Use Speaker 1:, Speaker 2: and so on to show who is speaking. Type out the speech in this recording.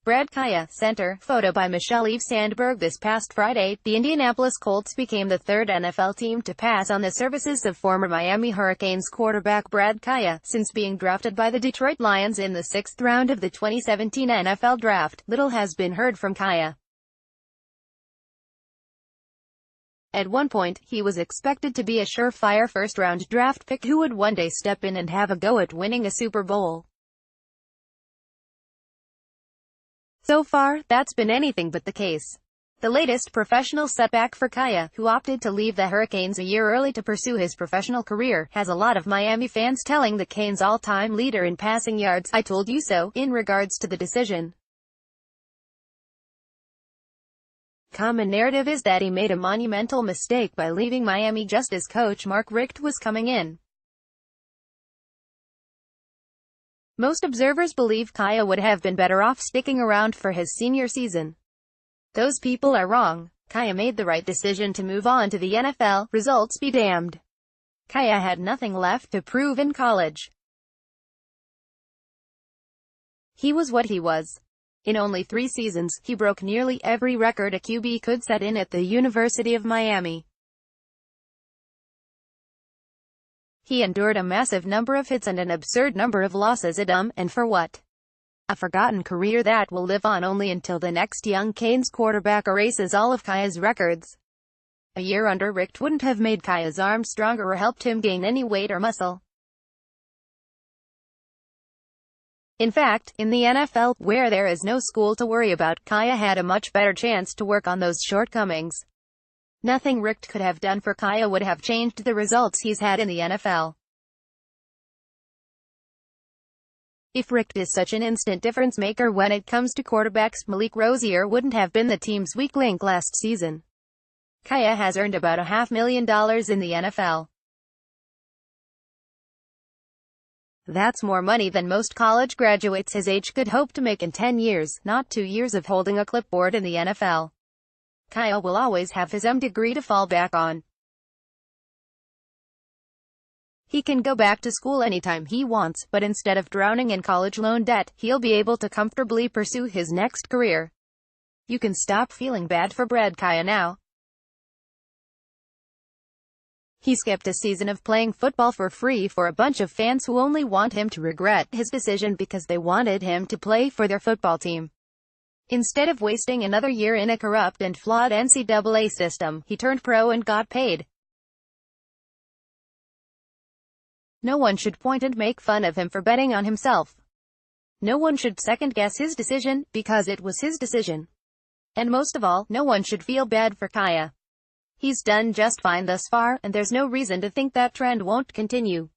Speaker 1: Brad Kaaya, center. Photo by Michelle Eve Sandberg. This past Friday, the Indianapolis Colts became the third NFL team to pass on the services of former Miami Hurricanes quarterback Brad Kaaya, since being drafted by the Detroit Lions in the 6th round of the 2017 NFL Draft. Little has been heard from Kaaya. At one point, he was expected to be a surefire first-round draft pick who would one day step in and have a go at winning a Super Bowl. So far, that's been anything but the case. The latest professional setback for Kaaya, who opted to leave the Hurricanes a year early to pursue his professional career, has a lot of Miami fans telling the Canes' all-time leader in passing yards, "I told you so," in regards to the decision. Common narrative is that he made a monumental mistake by leaving Miami just as coach Mark Richt was coming in. Most observers believe Kaaya would have been better off sticking around for his senior season. Those people are wrong. Kaaya made the right decision to move on to the NFL, results be damned. Kaaya had nothing left to prove in college. He was what he was. In only 3 seasons, he broke nearly every record a QB could set in at the University of Miami. He endured a massive number of hits and an absurd number of losses. And for what? A forgotten career that will live on only until the next young Canes quarterback erases all of Kaaya's records. A year under Richt wouldn't have made Kaaya's arm stronger or helped him gain any weight or muscle. In fact, in the NFL, where there is no school to worry about, Kaaya had a much better chance to work on those shortcomings. Nothing Richt could have done for Kaaya would have changed the results he's had in the NFL. If Richt is such an instant difference maker when it comes to quarterbacks, Malik Rosier wouldn't have been the team's weak link last season. Kaaya has earned about $500,000 in the NFL. That's more money than most college graduates his age could hope to make in 10 years, not 2 years of holding a clipboard in the NFL. Kaaya will always have his degree to fall back on. He can go back to school anytime he wants, but instead of drowning in college loan debt, he'll be able to comfortably pursue his next career. You can stop feeling bad for Brad Kaaya now. He skipped a season of playing football for free for a bunch of fans who only want him to regret his decision because they wanted him to play for their football team. Instead of wasting another year in a corrupt and flawed NCAA system, he turned pro and got paid. No one should point and make fun of him for betting on himself. No one should second-guess his decision, because it was his decision. And most of all, no one should feel bad for Kaaya. He's done just fine thus far, and there's no reason to think that trend won't continue.